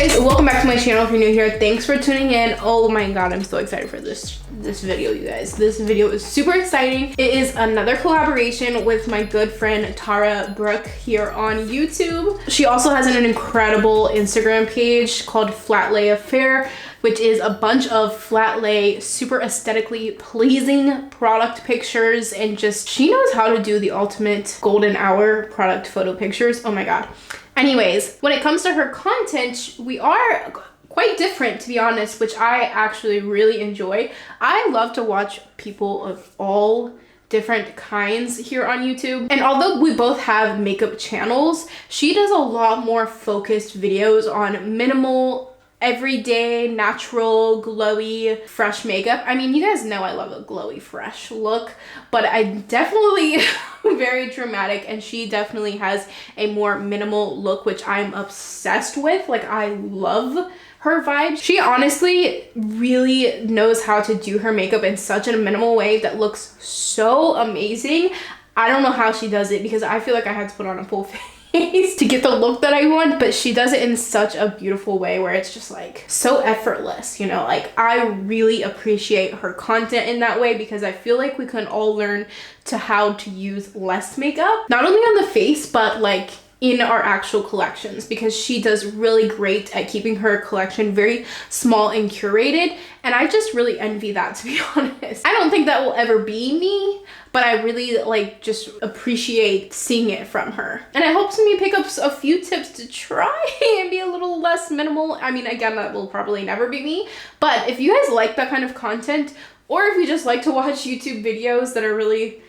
guys, welcome back to my channel. If you're new here, thanks for tuning in. Oh my god, I'm so excited for this video, you guys. This video is super exciting. It is another collaboration with my good friend Tara Brooke here on YouTube. She also has an incredible Instagram page called Flat Lay Affair, which is a bunch of flat lay, super aesthetically pleasing product pictures, and just, she knows how to do the ultimate golden hour product photo pictures. Oh my god. Anyways, when it comes to her content, we are quite different, to be honest, which I actually really enjoy. I love to watch people of all different kinds here on YouTube. And although we both have makeup channels, she does a lot more focused videos on minimal, everyday, natural, glowy, fresh makeup. I mean, you guys know I love a glowy, fresh look, but I definitely very dramatic, and she definitely has a more minimal look, which I'm obsessed with. Like, I love her vibe. She honestly really knows how to do her makeup in such a minimal way that looks so amazing. I don't know how she does it, because I feel like I had to put on a full face to get the look that I want, but she does it in such a beautiful way where it's just like so effortless, you know. Like, I really appreciate her content in that way, because I feel like we can all learn to how to use less makeup, not only on the face, but like in our actual collections, because she does really great at keeping her collection very small and curated, and I just really envy that, to be honest. I don't think that will ever be me, but I really like just appreciate seeing it from her. And it helps me pick up a few tips to try and be a little less minimal. I mean, again, that will probably never be me, but if you guys like that kind of content, or if you just like to watch YouTube videos that are really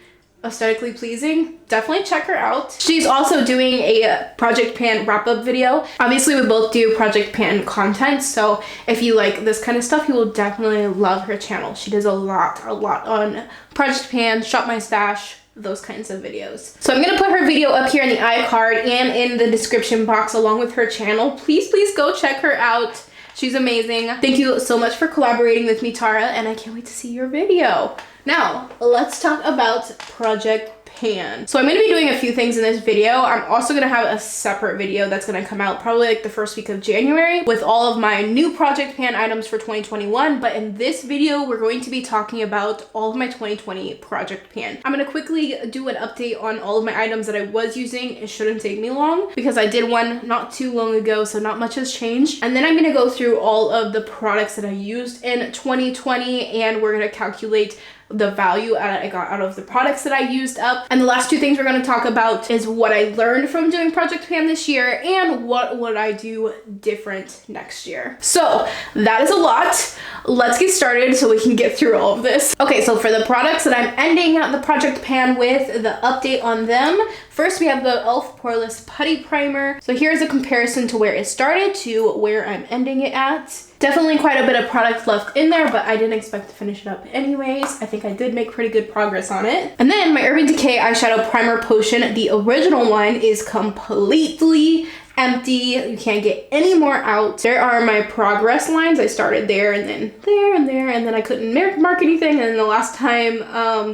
aesthetically pleasing, definitely check her out. She's also doing a Project Pan wrap-up video. Obviously, we both do Project Pan content, so if you like this kind of stuff, you will definitely love her channel. She does a lot on Project Pan, Shop My Stash, those kinds of videos. So I'm gonna put her video up here in the iCard and in the description box along with her channel. Please go check her out. She's amazing. Thank you so much for collaborating with me, Tara, and I can't wait to see your video. Now, let's talk about Project Pan. So I'm going to be doing a few things in this video. I'm also going to have a separate video that's going to come out probably like the first week of January with all of my new Project Pan items for 2021. But in this video, we're going to be talking about all of my 2020 Project Pan. I'm going to quickly do an update on all of my items that I was using. It shouldn't take me long because I did one not too long ago, so not much has changed. And then I'm going to go through all of the products that I used in 2020, and we're going to calculate the value I got out of the products that I used up. And the last two things we're going to talk about is what I learned from doing Project Pan this year and what would I do different next year. So that is a lot. Let's get started so we can get through all of this. Okay, so for the products that I'm ending the Project Pan with, the update on them. First, we have the e.l.f. Poreless Putty Primer. So here's a comparison to where it started to where I'm ending it at. Definitely quite a bit of product left in there, but I didn't expect to finish it up anyways. I think I did make pretty good progress on it. And then my Urban Decay Eyeshadow Primer Potion, the original one, is completely empty. You can't get any more out. There are my progress lines. I started there and then there and there, and then I couldn't mark anything. And then the last time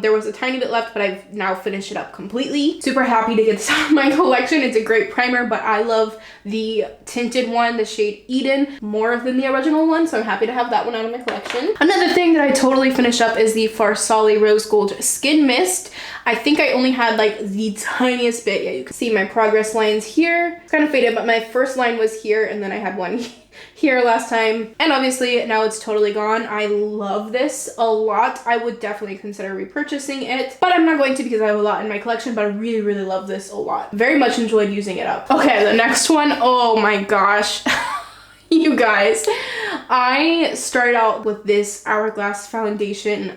there was a tiny bit left, but I've now finished it up completely. Super happy to get this out of my collection. It's a great primer, but I love the tinted one, the shade Eden, more than the original one, so I'm happy to have that one out of my collection. Another thing that I totally finished up is the Farsali Rose Gold Skin Mist. I think I only had like the tiniest bit. Yeah, you can see my progress lines here. It's kind of faded, but my first line was here, and then I had one here last time, and obviously now it's totally gone. I love this a lot. I would definitely consider repurchasing it, but I'm not going to because I have a lot in my collection, but I really love this a lot. Very much enjoyed using it up. Okay, the next one, oh my gosh. You guys, I started out with this Hourglass foundation,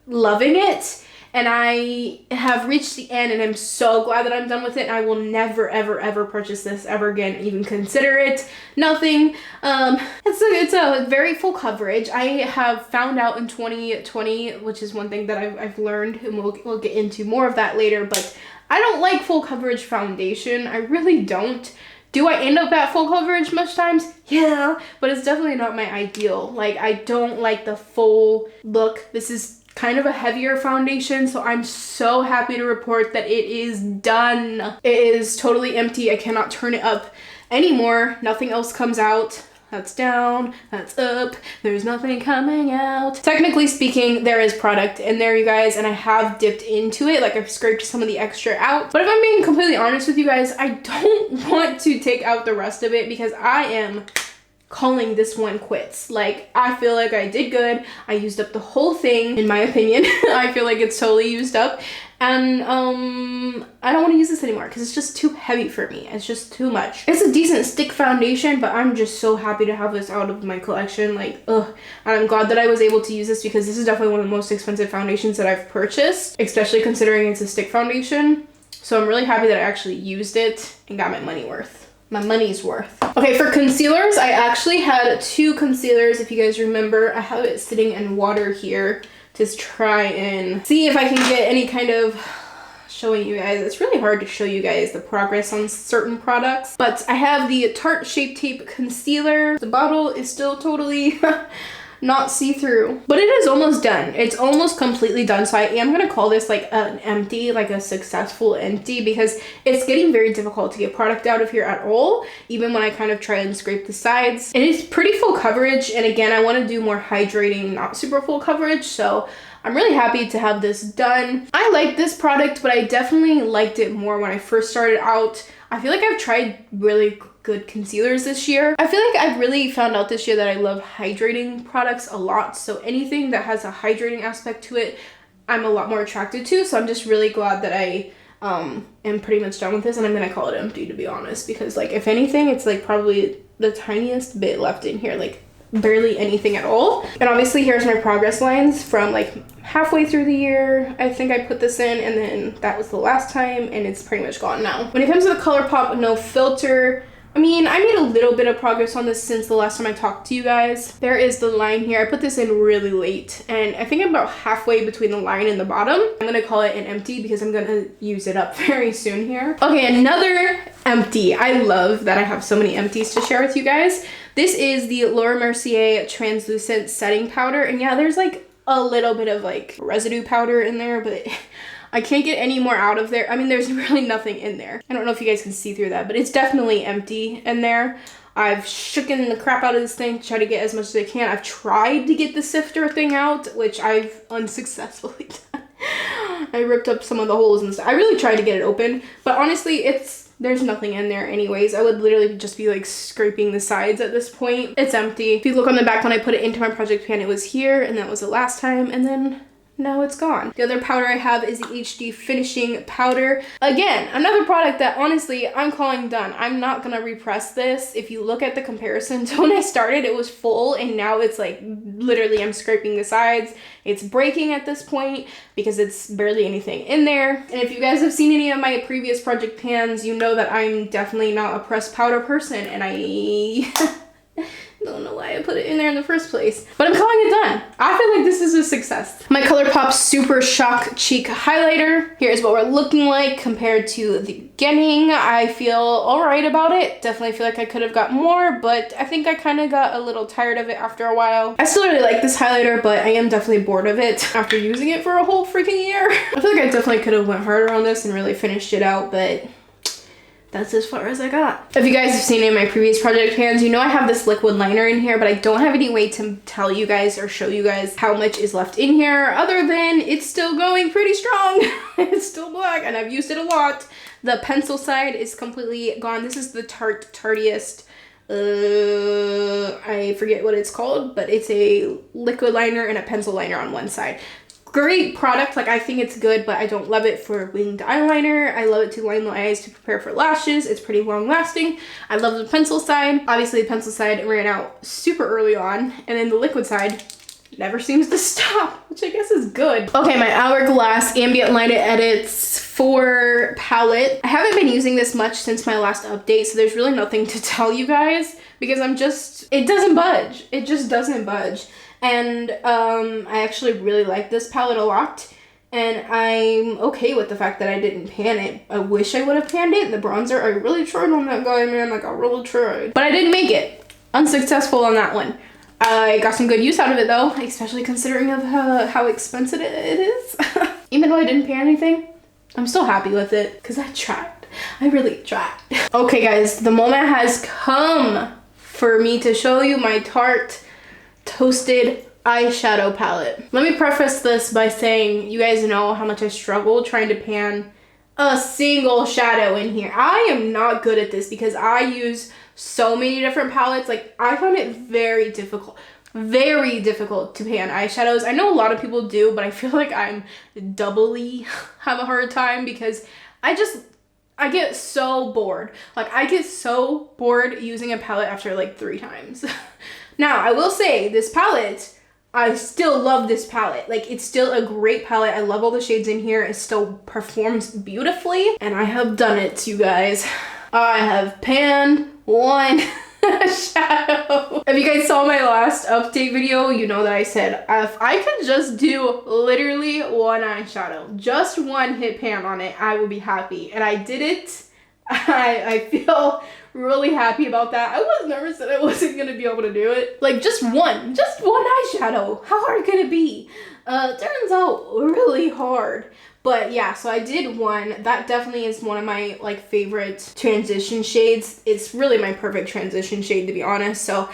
loving it. And I have reached the end, and I'm so glad that I'm done with it. I will never, ever purchase this ever again, even consider it. Nothing. It's a very full coverage. I have found out in 2020, which is one thing that I've learned, and we'll get into more of that later, but I don't like full coverage foundation. I really don't. Do I end up at full coverage much times? Yeah, but it's definitely not my ideal. Like, I don't like the full look. This is kind of a heavier foundation, so I'm so happy to report that it is done. It is totally empty. I cannot turn it up anymore. Nothing else comes out. That's down, that's up, there's nothing coming out. Technically speaking, there is product in there, you guys, and I have dipped into it. Like, I've scraped some of the extra out. But if I'm being completely honest with you guys, I don't want to take out the rest of it because I am calling this one quits. Like, I feel like I did good. I used up the whole thing, in my opinion. I feel like it's totally used up. And I don't want to use this anymore because it's just too heavy for me. It's just too much. It's a decent stick foundation, but I'm just so happy to have this out of my collection. Like, ugh. And I'm glad that I was able to use this because this is definitely one of the most expensive foundations that I've purchased, especially considering it's a stick foundation. So I'm really happy that I actually used it and got my money worth. My money's worth. Okay, for concealers, I actually had 2 concealers. If you guys remember, I have it sitting in water here. Just try and see if I can get any kind of showing you guys. It's really hard to show you guys the progress on certain products, but I have the Tarte Shape Tape Concealer. The bottle is still totally not see-through, but it is almost done. It's almost completely done. So I am gonna call this like an empty, like a successful empty, because it's getting very difficult to get product out of here at all, even when I kind of try and scrape the sides. It is pretty full coverage, and again, I want to do more hydrating, not super full coverage, so I'm really happy to have this done. I like this product, but I definitely liked it more when I first started out. I feel like I've tried really good concealers this year. I feel like I've really found out this year that I love hydrating products a lot. So anything that has a hydrating aspect to it, I'm a lot more attracted to. So I'm just really glad that I am pretty much done with this, and I'm gonna call it empty, to be honest, because like if anything, it's like probably the tiniest bit left in here, like barely anything at all. And obviously here's my progress lines from like halfway through the year. I think I put this in, and then that was the last time, and it's pretty much gone now. When it comes to the Colourpop No Filter, I mean, I made a little bit of progress on this since the last time I talked to you guys. There is the line here. I put this in really late, and I think I'm about halfway between the line and the bottom. I'm gonna call it an empty because I'm gonna use it up very soon here. Okay, another empty. I love that I have so many empties to share with you guys. This is the Laura Mercier Translucent Setting Powder, and yeah, there's like a little bit of like residue powder in there, but I can't get any more out of there. I mean, there's really nothing in there. I don't know if you guys can see through that, but it's definitely empty in there. I've shooken the crap out of this thing to try to get as much as I can. I've tried to get the sifter thing out, which I've unsuccessfully done. I ripped up some of the holes and stuff. I really tried to get it open, but honestly, there's nothing in there anyways. I would literally just be like scraping the sides at this point. It's empty. If you look on the back, when I put it into my project pan, it was here, and that was the last time, and then now it's gone. The other powder I have is the HD Finishing Powder. Again, another product that honestly I'm calling done. I'm not gonna repress this. If you look at the comparison to when I started, it was full, and now it's like literally I'm scraping the sides. It's breaking at this point because it's barely anything in there. And if you guys have seen any of my previous project pans, you know that I'm definitely not a pressed powder person, and I don't know why I put it in there in the first place, but I'm calling it done. I feel like this is a success. My Colourpop Super Shock Cheek Highlighter. Here's what we're looking like compared to the beginning. I feel all right about it. Definitely feel like I could have got more, but I think I kind of got a little tired of it after a while. I still really like this highlighter, but I am definitely bored of it after using it for a whole freaking year. I feel like I definitely could have went harder on this and really finished it out, but that's as far as I got. If you guys have seen it in my previous project pans, you know I have this liquid liner in here, but I don't have any way to tell you guys or show you guys how much is left in here, other than it's still going pretty strong. It's still black, and I've used it a lot. The pencil side is completely gone. This is the Tartiest, I forget what it's called, but it's a liquid liner and a pencil liner on one side. Great product, like I think it's good, but I don't love it for winged eyeliner. I love it to line the eyes to prepare for lashes. It's pretty long lasting. I love the pencil side. Obviously the pencil side ran out super early on, and then the liquid side never seems to stop, which I guess is good. Okay, my Hourglass Ambient Light Edits 4 palette. I haven't been using this much since my last update, so there's really nothing to tell you guys because it doesn't budge. It just doesn't budge. And I actually really like this palette a lot, and I'm okay with the fact that I didn't pan it. I wish I would have panned it. The bronzer, I really tried on that guy, man. Like, I really tried. But I didn't make it. Unsuccessful on that one. I got some good use out of it, though, especially considering of how expensive it is. Even though I didn't pan anything, I'm still happy with it, because I tried. I really tried. Okay guys, the moment has come for me to show you my Tarte Toasted eyeshadow palette. Let me preface this by saying you guys know how much I struggle trying to pan a single shadow in here. I am not good at this because I use so many different palettes. Like, I found it very difficult to pan eyeshadows. I know a lot of people do, but I feel like I'm doubly have a hard time because I get so bored. Like, I get so bored using a palette after like 3 times. Now, I will say this palette, I still love this palette. Like, it's still a great palette. I love all the shades in here. It still performs beautifully. And I have done it, you guys. I have panned one shadow. If you guys saw my last update video, you know that I said if I could just do literally one eyeshadow, just one hit pan on it, I will be happy. And I did it. I feel really happy about that. I was nervous that I wasn't gonna be able to do it. Like, just one eyeshadow. How hard can it be? Turns out really hard. But yeah, so I did one. That definitely is one of my like favorite transition shades. It's really my perfect transition shade, to be honest. So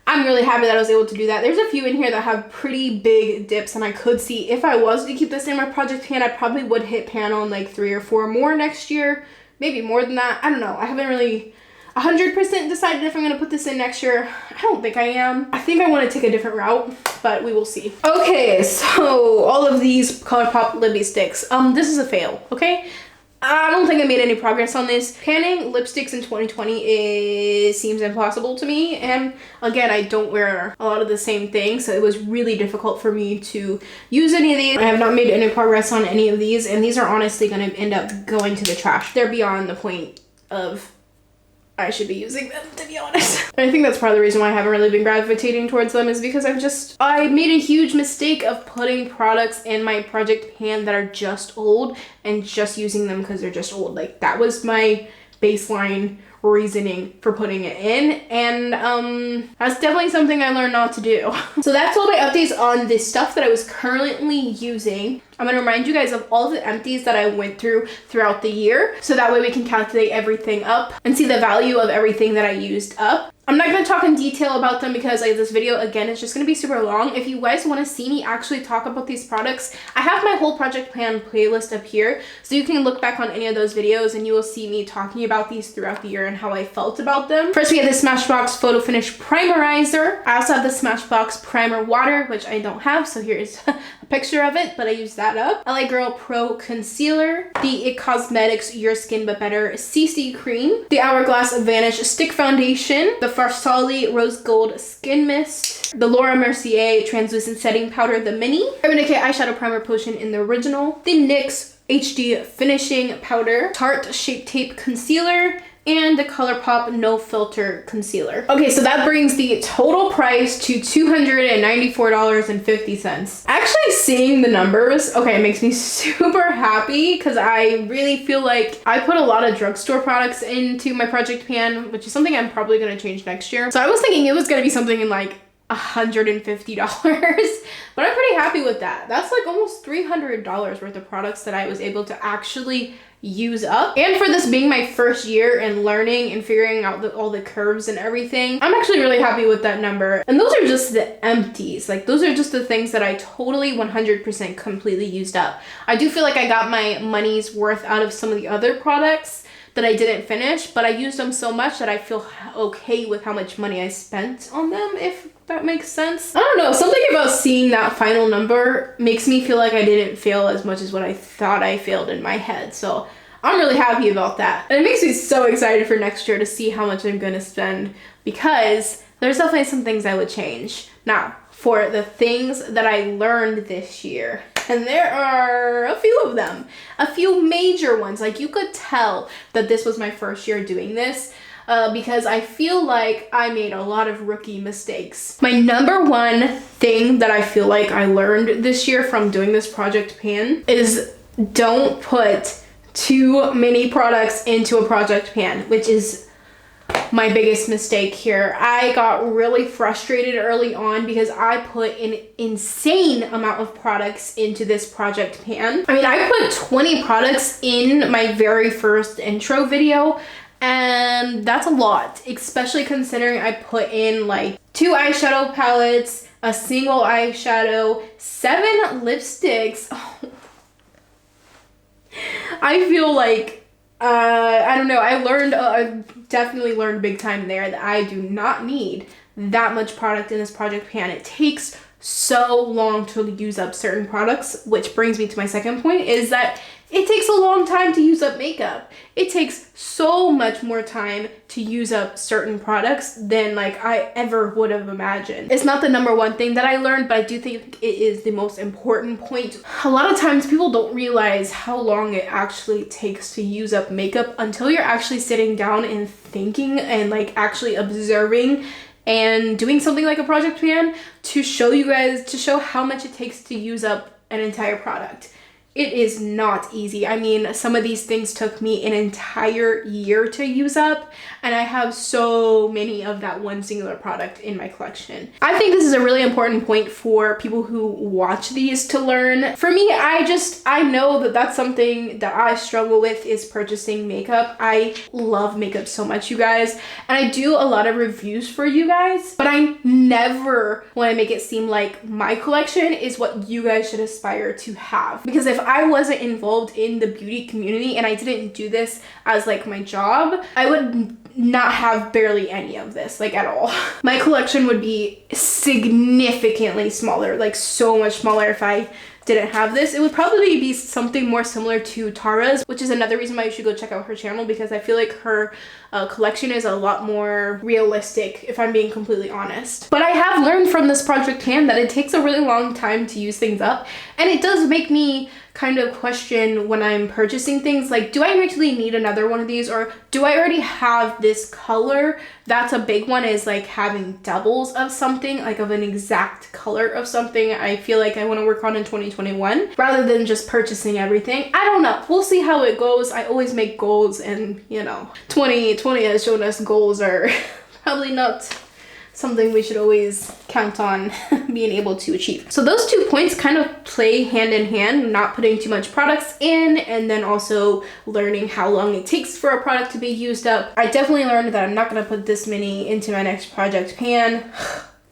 I'm really happy that I was able to do that. There's a few in here that have pretty big dips, and I could see if I was to keep this in my project pan, I probably would hit pan on like 3 or 4 more next year. Maybe more than that. I don't know. I haven't really 100% decided if I'm going to put this in next year. I don't think I am. I think I want to take a different route, but we will see. Okay, so all of these Colourpop lippy sticks. This is a fail, okay? I don't think I made any progress on this. Panning lipsticks in 2020 seems impossible to me. And again, I don't wear a lot of the same things, so it was really difficult for me to use any of these. I have not made any progress on any of these, and these are honestly going to end up going to the trash. They're beyond the point of I should be using them, to be honest. And I think that's part of the reason why I haven't really been gravitating towards them, is because I made a huge mistake of putting products in my project pan that are just old and just using them because they're just old. Like, that was my baseline reasoning for putting it in, and that's definitely something I learned not to do. So that's all my updates on the stuff that I was currently using. I'm going to remind you guys of all of the empties that I went through throughout the year, so that way we can calculate everything up and see the value of everything that I used up. I'm not going to talk in detail about them because like this video again is just going to be super long. If you guys want to see me actually talk about these products, I have my whole project plan playlist up here, so you can look back on any of those videos and you will see me talking about these throughout the year and how I felt about them. First, we have the Smashbox Photo Finish Primerizer. I also have the Smashbox Primer Water, which I don't have, so here's a picture of it, but I used that up. LA Girl Pro Concealer, the It Cosmetics Your Skin But Better CC Cream, the Hourglass Vanish Stick Foundation, the Farsali Rose Gold Skin Mist, the Laura Mercier Translucent Setting Powder, the Mini, Urban Decay Eyeshadow Primer Potion in the original, the NYX HD Finishing Powder, Tarte Shape Tape Concealer, and the Colourpop No Filter Concealer. Okay, so that brings the total price to $294.50. Actually seeing the numbers, okay, it makes me super happy because I really feel like I put a lot of drugstore products into my project pan, which is something I'm probably gonna change next year. So I was thinking it was gonna be something in like $150, but I'm pretty happy with that. That's like almost $300 worth of products that I was able to actually use up. And for this being my first year and learning and figuring out all the curves and everything, I'm actually really happy with that number. And those are just the empties. Like, those are just the things that I totally 100% completely used up. I do feel like I got my money's worth out of some of the other products that I didn't finish, but I used them so much that I feel okay with how much money I spent on them, if that makes sense. I don't know, something about seeing that final number makes me feel like I didn't fail as much as what I thought I failed in my head. So I'm really happy about that. And it makes me so excited for next year to see how much I'm gonna spend, because there's definitely some things I would change. Now, for the things that I learned this year, and there are a few of them, a few major ones. Like, you could tell that this was my first year doing this, because I feel like I made a lot of rookie mistakes. My number one thing that I feel like I learned this year from doing this project pan is don't put too many products into a project pan, which is my biggest mistake here. I got really frustrated early on because I put an insane amount of products into this project pan. I mean, I put 20 products in my very first intro video, and that's a lot, especially considering I put in like 2 eyeshadow palettes, a single eyeshadow, 7 lipsticks. Oh. I feel like, I don't know, I definitely learned big time there that I do not need that much product in this project pan. It takes so long to use up certain products, which brings me to my second point, is that it takes a long time to use up makeup. It takes so much more time to use up certain products than like I ever would have imagined. It's not the number one thing that I learned, but I do think it is the most important point. A lot of times people don't realize how long it actually takes to use up makeup until you're actually sitting down and thinking and like actually observing and doing something like a project pan to show you guys, to show how much it takes to use up an entire product. It is not easy. I mean, some of these things took me an entire year to use up, and I have so many of that one singular product in my collection. I think this is a really important point for people who watch these to learn. For me, I know that that's something that I struggle with, is purchasing makeup. I love makeup so much, you guys, and I do a lot of reviews for you guys, but I never want to make it seem like my collection is what you guys should aspire to have. Because if I wasn't involved in the beauty community and I didn't do this as like my job, I would not have barely any of this, like at all. My collection would be significantly smaller, like so much smaller if I didn't have this. It would probably be something more similar to Tara's, which is another reason why you should go check out her channel, because I feel like her collection is a lot more realistic, if I'm being completely honest. But I have learned from this project pan that it takes a really long time to use things up, and it does make me kind of question when I'm purchasing things, like, do I actually need another one of these, or do I already have this color? That's a big one, is like having doubles of something, like of an exact color of something. I feel like I want to work on in 2021 rather than just purchasing everything. I don't know, we'll see how it goes. I always make goals, and you know, 2020 has shown us goals are probably not something we should always count on being able to achieve. So those 2 points kind of play hand in hand, not putting too much products in, and then also learning how long it takes for a product to be used up. I definitely learned that I'm not gonna put this many into my next project pan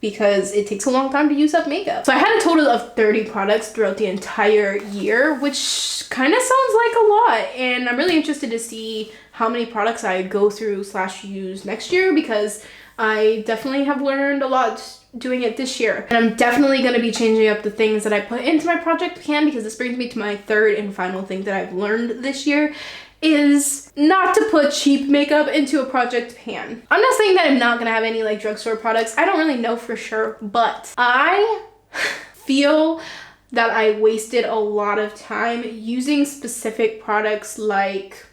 because it takes a long time to use up makeup. So I had a total of 30 products throughout the entire year, which kind of sounds like a lot. And I'm really interested to see how many products I go through / use next year, because I definitely have learned a lot doing it this year. And I'm definitely going to be changing up the things that I put into my project pan, because this brings me to my third and final thing that I've learned this year, is not to put cheap makeup into a project pan. I'm not saying that I'm not going to have any like drugstore products. I don't really know for sure, but I feel that I wasted a lot of time using specific products, like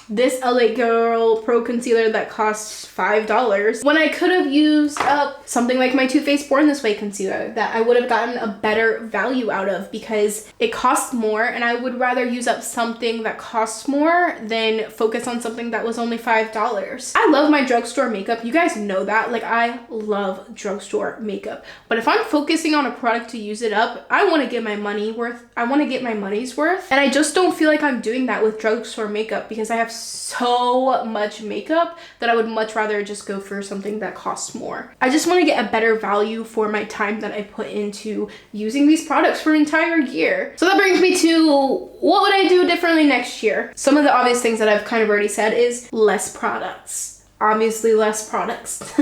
this LA Girl Pro Concealer that costs $5 when I could have used up something like my Too Faced Born This Way concealer that I would have gotten a better value out of, because it costs more, and I would rather use up something that costs more than focus on something that was only $5. I love my drugstore makeup. You guys know that. Like, I love drugstore makeup. But if I'm focusing on a product to use it up, I want to get my money worth. I want to get my money's worth. And I just don't feel like I'm doing that with drugstore makeup, because I have so much makeup that I would much rather just go for something that costs more. I just want to get a better value for my time that I put into using these products for an entire year. So that brings me to, what would I do differently next year? Some of the obvious things that I've kind of already said is less products. Obviously less products.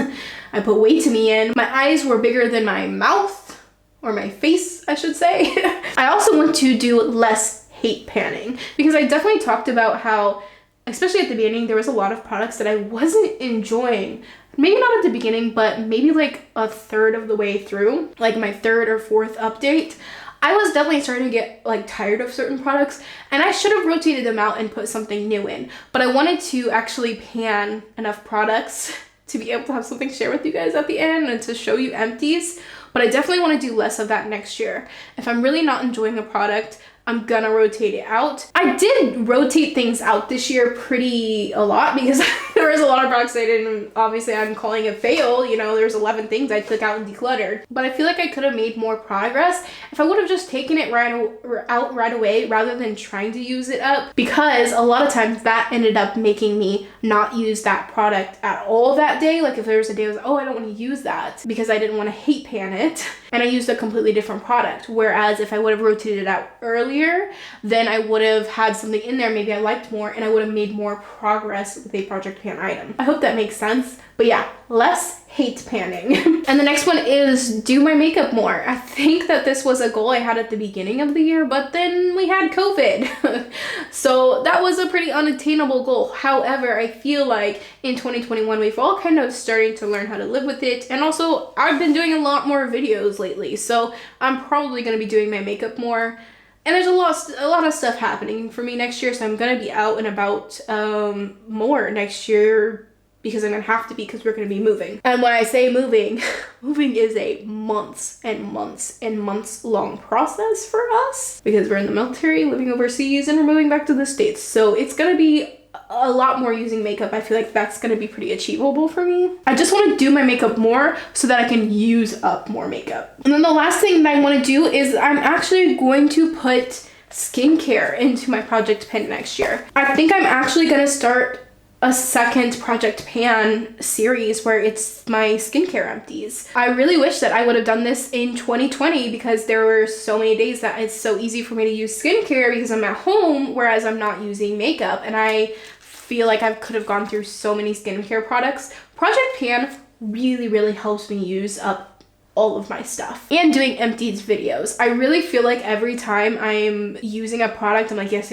I put way too many in. My eyes were bigger than my mouth, or my face, I should say. I also want to do less hate panning, because I definitely talked about how, especially at the beginning, there was a lot of products that I wasn't enjoying. Maybe not at the beginning, but maybe like a third of the way through, like my third or fourth update, I was definitely starting to get like tired of certain products, and I should have rotated them out and put something new in. But I wanted to actually pan enough products to be able to have something to share with you guys at the end and to show you empties. But I definitely want to do less of that next year. If I'm really not enjoying a product, I'm gonna rotate it out. I did rotate things out this year a lot, because there there was a lot of products I didn't, obviously I'm calling it fail, you know, there's 11 things I took out and decluttered. But I feel like I could have made more progress if I would have just taken it out right away rather than trying to use it up, because a lot of times that ended up making me not use that product at all that day. Like if there was a day I was like, oh, I don't want to use that because I didn't want to hate pan it, and I used a completely different product. Whereas if I would have rotated it out earlier, then I would have had something in there maybe I liked more, and I would have made more progress with a project pan item. I hope that makes sense. But yeah, less hate panning. And the next one is do my makeup more. I think that this was a goal I had at the beginning of the year, but then we had COVID. So that was a pretty unattainable goal. However, I feel like in 2021, we've all kind of starting to learn how to live with it. And also I've been doing a lot more videos lately, so I'm probably going to be doing my makeup more. And there's a lot of stuff happening for me next year, so I'm going to be out and about more next year, because I'm gonna have to be, because we're gonna be moving. And when I say moving, moving is a months and months and months long process for us, because we're in the military, living overseas, and we're moving back to the States. So it's gonna be a lot more using makeup. I feel like that's gonna be pretty achievable for me. I just wanna do my makeup more so that I can use up more makeup. And then the last thing that I wanna do is I'm actually going to put skincare into my project pan next year. I think I'm actually gonna start a second project pan series where it's my skincare empties. I really wish that I would have done this in 2020, because there were so many days that it's so easy for me to use skincare because I'm at home, whereas I'm not using makeup, and I feel like I could have gone through so many skincare products. Project pan really helps me use up all of my stuff. And doing empties videos, I really feel like every time I'm using a product, I'm like, yes,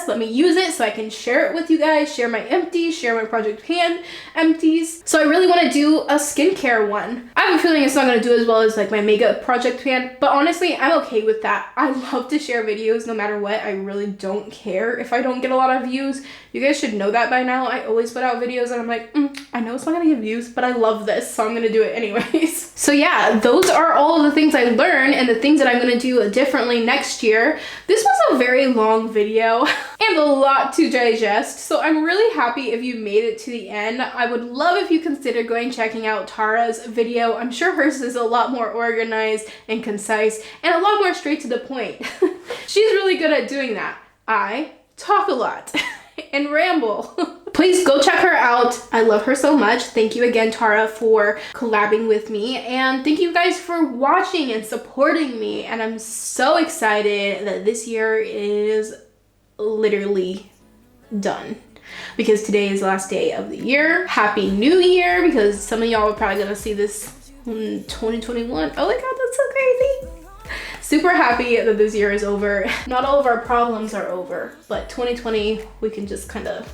let me use it so I can share it with you guys, share my empties, share my project pan empties. So I really want to do a skincare one. I have a feeling it's not going to do as well as like my makeup project pan, but honestly, I'm okay with that. I love to share videos no matter what. I really don't care if I don't get a lot of views. You guys should know that by now. I always put out videos and I'm like, I know it's not gonna get views, but I love this, so I'm gonna do it anyways. So yeah, those are all of the things I learned and the things that I'm gonna do differently next year. This was a very long video and a lot to digest, so I'm really happy if you made it to the end. I would love if you consider going checking out Tara's video. I'm sure hers is a lot more organized and concise and a lot more straight to the point. She's really good at doing that. I talk a lot and ramble. Please go check her out. I love her so much. Thank you again, Tara, for collabing with me, and thank you guys for watching and supporting me. And I'm so excited that this year is literally done, because today is the last day of the year. Happy New Year, because some of y'all are probably gonna see this in 2021. Oh my god, that's so crazy. Super happy that this year is over. Not all of our problems are over, but 2020, we can just kind of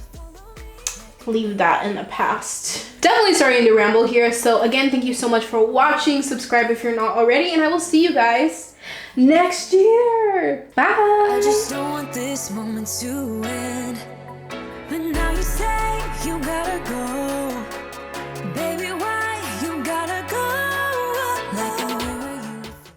leave that in the past. Definitely starting to ramble here. So again, thank you so much for watching. Subscribe if you're not already, and I will see you guys next year. Bye. I just don't want this moment to end, but now you say you gotta go.